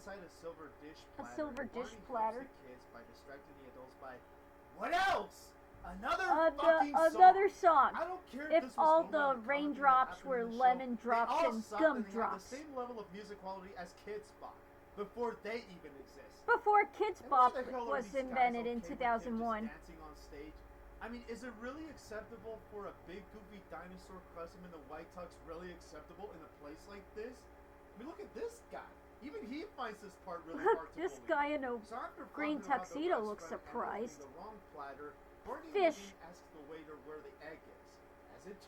inside a silver dish platter. A silver dish Barney platter. helps the kids by distracting the adults by what else? Another song. I don't care if this was all going the on, raindrops were in the lemon show. drops They all and suck gum and they drops. have the same level of music quality as Kids Bop before they even exist. Before Kids And Bop why the hell are was these guys invented in okay with 2001. him just dancing on stage? I mean, is it really acceptable for a big goofy dinosaur costume in the white tux really acceptable in a place like this? I mean, look at this guy. Even he finds this part really hard to This believe. guy in a So after green flopping around the tuxedo looks restaurant and surprised. opening the wrong platter, Barney Fish. asks the waiter where the egg is. As it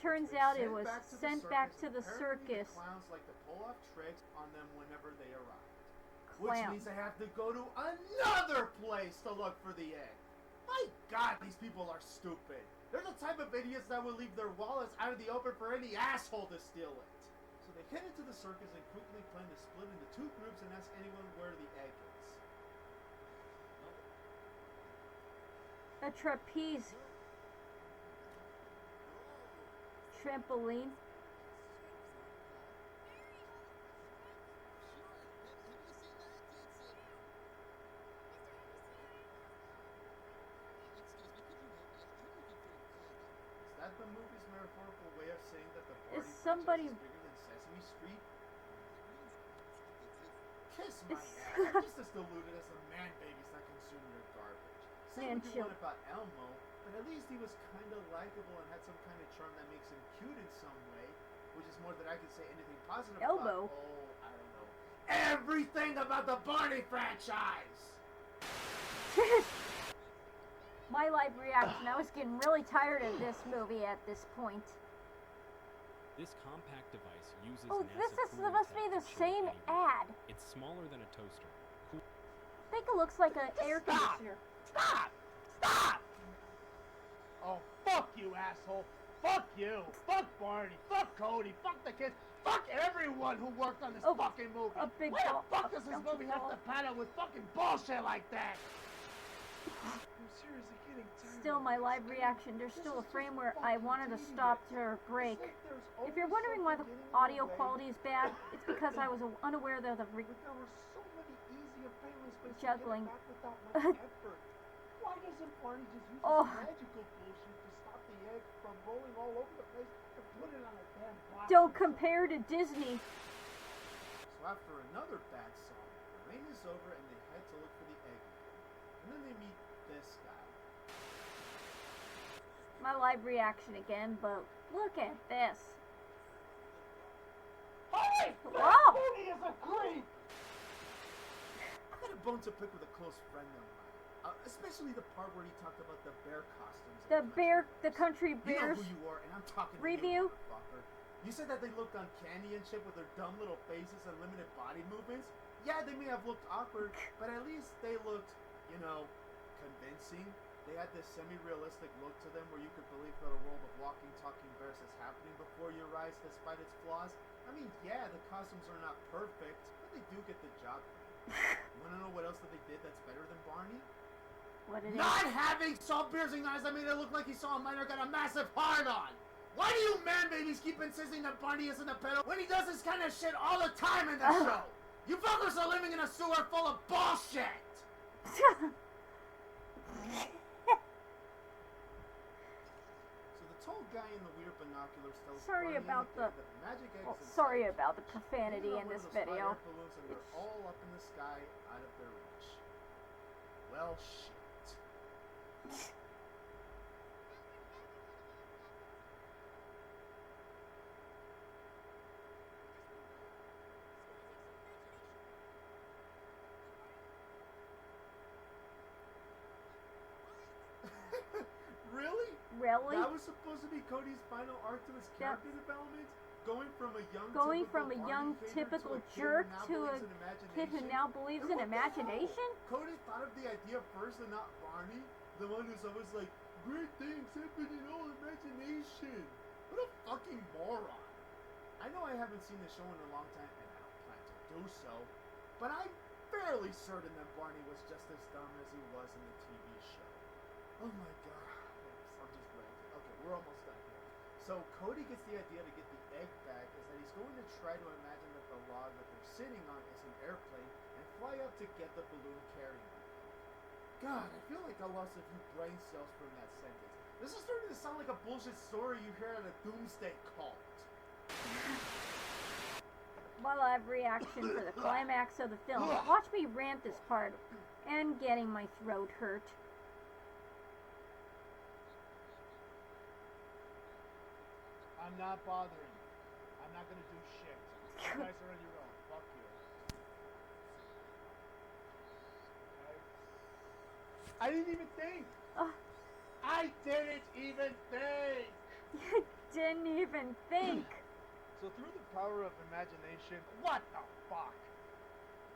turns out, it was sent back to the circus. The clowns like to pull off tricks on them whenever they arrive. Clowns. Which means they have to go to another place to look for the egg. My God, these people are stupid. They're the type of idiots that will leave their wallets out of the open for any asshole to steal it. So they head into the circus and quickly plan to split into two groups and ask anyone where the egg is. A trapeze. Trampoline. Is that the movie's metaphorical way of saying that the Is Barney somebody... franchise is bigger than Sesame Street? Kiss my It's- ass. I'm just as deluded as the man babies that consume your garbage. Say Man, what you chill. want about Elmo, but at least he was kind of likable and had some kind of charm that makes him cute in some way, which is more than I can say anything positive Elmo? about. Oh, I don't know. Everything about the Barney franchise! My live reaction. I was getting really tired of this movie at this point. This compact device uses Oh, NASA this is cooling supposed to be tech the chill same anywhere. ad. It's smaller than a toaster. I think it looks like an air conditioner. Stop! Stop! Oh, fuck you, asshole. Fuck you. Fuck Barney. Fuck Cody. Fuck the kids. Fuck everyone who worked on this Oh, fucking movie. a big Why ball- the fuck does a this movie have ball. to pattern with fucking bullshit like that? I'm seriously getting tired. Still my live reaction. There's still a frame where I wanted to stop to break. If you're wondering why the audio quality is bad, it's because I was unaware that the But there were so many easier painless ways Juggling. to get it back without much effort. Why doesn't Barney just use Oh. this magical bullshit to stop the egg from rolling all over the place and put it on a damn block? Don't compare to Disney. So after another bad song, the rain is over and they head to look for the egg again. And then they meet this guy. My live reaction again, but look at this. Holy Wow. fuck, Barney is a creep! I had a bone to pick with a close friend of mine. Especially the part where he talked about the bear costumes. The country You know bears who you are, and I'm talking review. to you, motherfucker. You said that they looked uncanny and shit with their dumb little faces and limited body movements. Yeah, they may have looked awkward, but at least they looked, convincing. They had this semi-realistic look to them where you could believe that a world of walking, talking bears is happening before your eyes despite its flaws. I mean, yeah, the costumes are not perfect, but they do get the job done. You wanna know what else that they did that's better than Barney? What it is? Not having saw-piercing eyes that made it look like he saw a minor got a massive hard-on! Why do you man babies keep insisting that Barney isn't a pedo when he does this kind of shit all the time in the show? You fuckers are living in a sewer full of bullshit! So the tall guy in the weird binoculars tells Sorry Barney about and the- kid that the magic egg Well, is inside. sorry about the profanity Hanging in out this with those video. hot air balloons and they're all up in the sky, out of their reach. Well, shit. Really? Really? That was supposed to be Cody's final arc to his That- character development? Going from a young typical Barney jerk figure to a kid who now believes And in what the hell? imagination? Cody thought of the idea first and not Barney, the one who's always like, great things happen in all imagination. What a fucking moron. I know I haven't seen the show in a long time and I don't plan to do so, but I'm fairly certain that Barney was just as dumb as he was in the TV show. Oh my god. I'm just ranting. Okay, we're almost done here. So Cody gets the idea to get the egg back is that he's going to try to imagine that the log that they're sitting on is an airplane fly up to get the balloon carrying them. God, I feel like I lost a few brain cells from that sentence. This is starting to sound like a bullshit story you hear at a doomsday cult. Live reaction for the climax of the film. Watch me rant this part and getting my throat hurt. I'm not bothering. I'm not gonna do shit. You guys are on your own. Fuck you. I didn't even think. I didn't even think. You didn't even think. So through the power of imagination, what the fuck?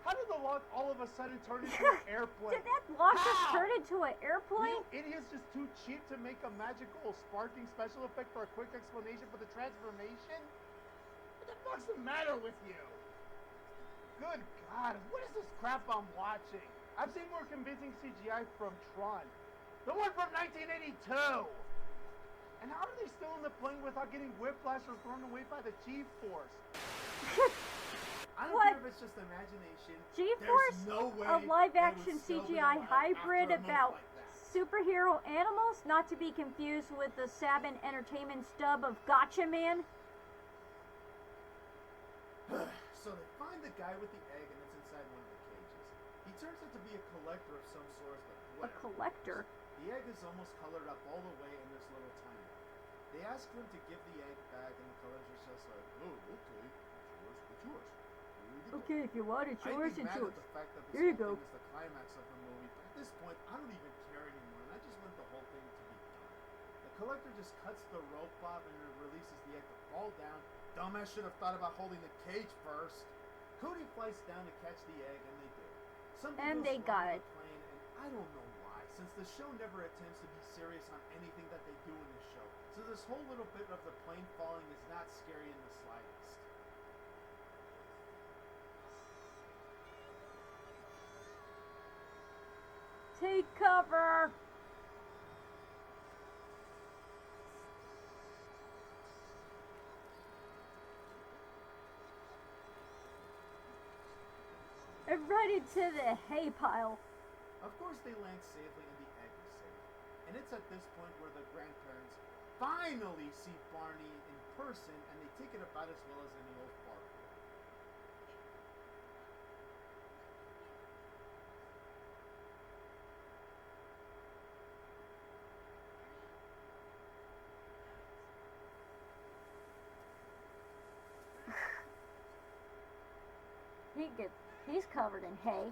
How did the log all of a sudden turn into an airplane? Did that log just turn into an airplane? You idiots just too cheap to make a magical sparking special effect for a quick explanation for the transformation? What the fuck's the matter with you? Good God, what is this crap I'm watching? I've seen more convincing CGI from Tron. The one from 1982! And how are they still in the plane without getting whiplash or thrown away by the G-force? I don't care if it's just imagination. G-force? No way a live-action CGI hybrid about superhero animals? Not to be confused with the Sabin Entertainment stub of Gotcha Man. So they find the guy with the egg and it's inside one of the cages. He turns out to be a collector of some sort, but A whatever. collector? The egg is almost colored up all the way in this little timer. They ask him to give the egg back, and the collector's just like, oh, okay, it's yours. Here you go. Okay, if you want it, yours, I'd be it's mad yours. at the fact that this Here you whole go. thing is the climax of the movie, but at this point, I don't even care anymore, and I just want the whole thing to be done. The collector just cuts the rope off and releases the egg to fall down. Dumbass should have thought about holding the cage first. Cody flies down to catch the egg, and they do. Something And goes they wrong got with it. the plane, and I don't know why, since the show never attempts to be serious on anything that they do in the show. So this whole little bit of the plane falling is not scary in the slightest. Take cover! And right into the hay pile. Of course they land safely and the egg is safe. And it's at this point where the grandparents finally see Barney in person and they take it about as well as any old park would. He's covered in hay.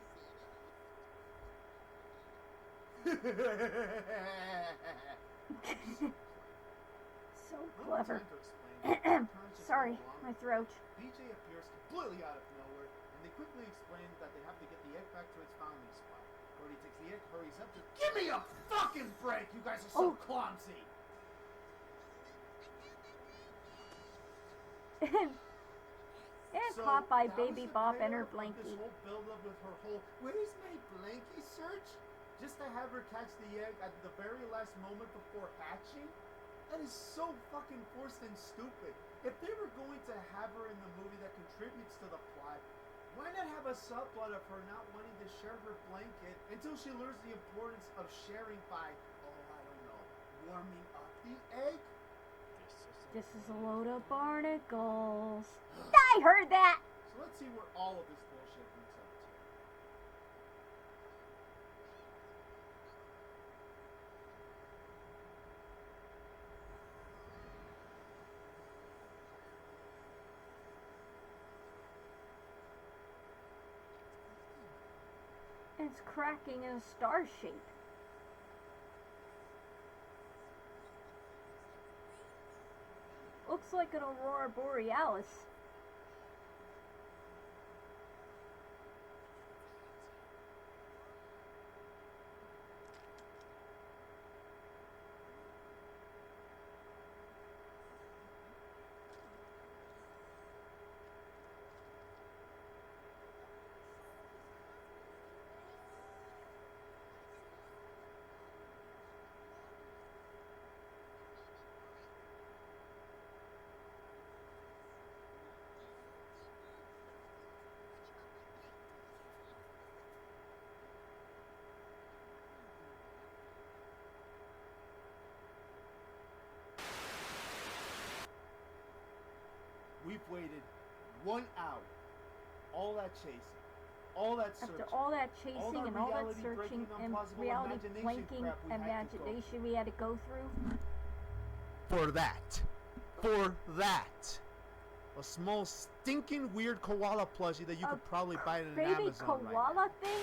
So clever. Sorry, my throat. BJ appears completely out of nowhere, and they quickly explain that they have to get the egg back to its founding spot. Cody takes the egg, hurries up to give me a fucking break! You guys are so clumsy! And caught by Baby Bop and her blankie. blankie. This whole build-up with her whole, where's my blankie search? Just to have her catch the egg at the very last moment before hatching? That is so fucking forced and stupid. If they were going to have her in the movie that contributes to the plot, why not have a subplot of her not wanting to share her blanket until she learns the importance of sharing by, oh, I don't know, warming up the egg? This is a load of barnacles. I heard that! So let's see where all of this bullshit leads up to. It's cracking in a star shape. Looks like an aurora borealis. we've waited 1 hour. All that chasing. All that searching. After all that chasing all that and all that reality searching breaking, and implausible reality imagination blanking crap we had to go imagination we had to go through. For that. For that. A small stinking weird koala plushie that you could probably buy at an Baby Amazon koala right now. thing?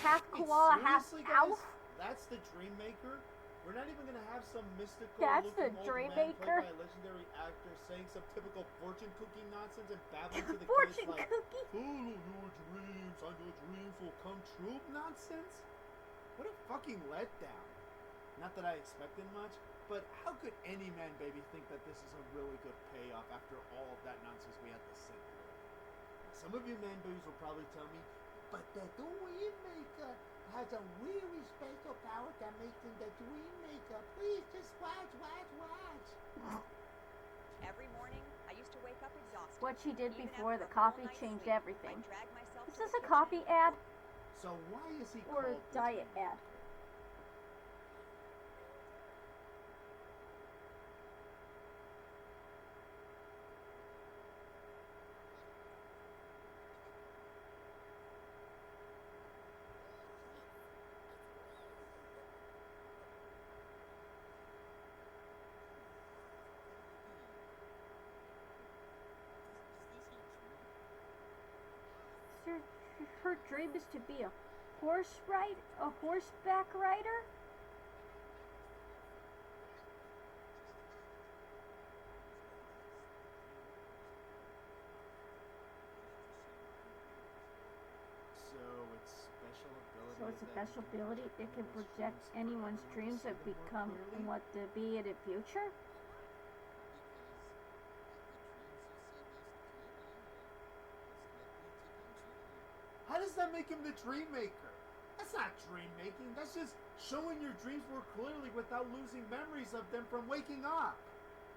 Half Wait, koala, half seriously, guys? elf? That's the Dream Maker? We're not even gonna have some mystical That's looking the old Dream man Maker? played by a legendary actor saying some typical fortune cookie nonsense and babbling to the Fortune kids like cookie? follow your dreams and your dreams will come true nonsense? What a fucking letdown. Not that I expected much, but how could any man baby think that this is a really good payoff after all of that nonsense we had to sit through? Some of you man babies will probably tell me, but the Dream Maker has a really special power that makes him the Dream Maker. Please, just watch. Every morning, I used to wake up exhausted. What she did Even before after the a full coffee night's changed sleep, everything. I'd drag myself Is to this the a kitchen coffee ad? So why is he Or a called the diet Dream ad? Maker? Her dream is to be a horseback rider? So it's special ability. So it's a special ability. It can project anyone's dreams of become what to be in the future? How does that make him the Dream Maker? That's not dream making. That's just showing your dreams more clearly without losing memories of them from waking up.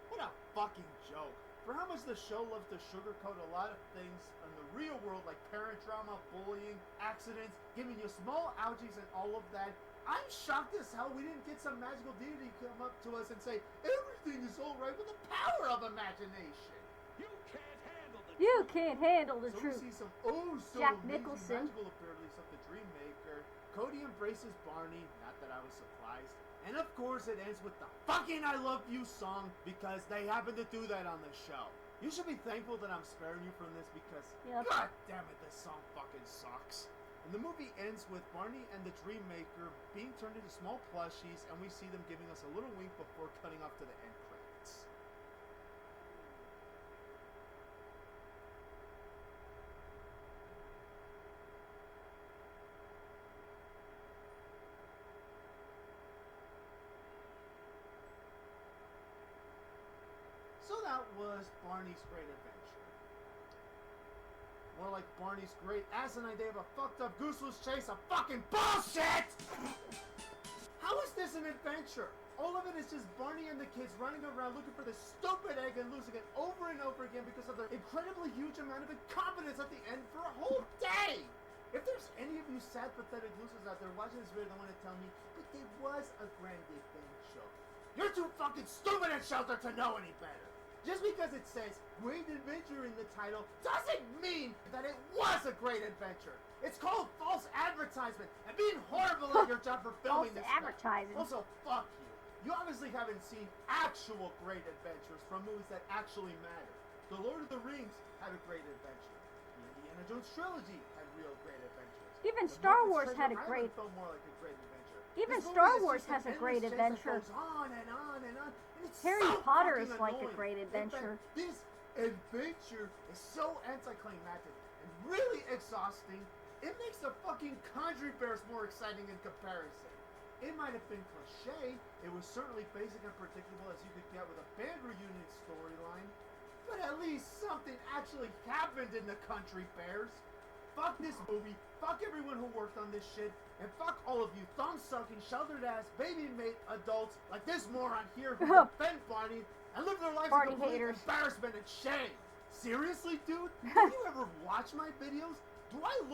What a fucking joke. For how much the show loves to sugarcoat a lot of things in the real world, like parent drama, bullying, accidents, giving you small ouchies and all of that, I'm shocked as hell we didn't get some magical deity come up to us and say, everything is alright with the power of imagination. You can't handle the So truth. we see some Jack amazing Nicholson. magical abilities of the Dream Maker. Cody embraces Barney, not that I was surprised. And of course it ends with the fucking I Love You song because they happen to do that on the show. You should be thankful that I'm sparing you from this because god damn it, this song fucking sucks. And the movie ends with Barney and the Dream Maker being turned into small plushies, and we see them giving us a little wink before cutting off to the end credits. So that was Barney's Great Adventure. More like Barney's Great Asinine Day of a Fucked Up Gooseless Chase of fucking bullshit! How is this an adventure? All of it is just Barney and the kids running around looking for this stupid egg and losing it over and over again because of their incredibly huge amount of incompetence at the end for a whole day! If there's any of you sad, pathetic losers out there watching this video that want to tell me, but there was a grand adventure. You're too fucking stupid and sheltered to know any better! Just because it says Great Adventure in the title doesn't mean that it was a great adventure. It's called false advertisement and being horrible at your job for filming False this advertising. stuff. Also, fuck you. You obviously haven't seen actual great adventures from movies that actually matter. The Lord of the Rings had a great adventure. The Indiana Jones trilogy had real great adventures. Even The Star Muppets Wars Treasure had a Island great... felt more like a great adventure. Even This movie Star is Wars just an has a great endless chase that adventure. goes on and on and on. And it's Harry so Potter fucking is like a annoying. great adventure. In fact, this adventure is so anticlimactic and really exhausting, it makes the fucking Conjuring Bears more exciting in comparison. It might have been cliche, it was certainly basic and predictable as you could get with a band reunion storyline, but at least something actually happened in the Country Bears. Fuck this movie, fuck everyone who worked on this shit, and fuck all of you thumb-sucking, sheltered-ass, baby-mate adults like this moron here who defend Barney and live their lives Barney in complete haters. embarrassment and shame. Seriously, dude? Do you ever watch my videos? Do I look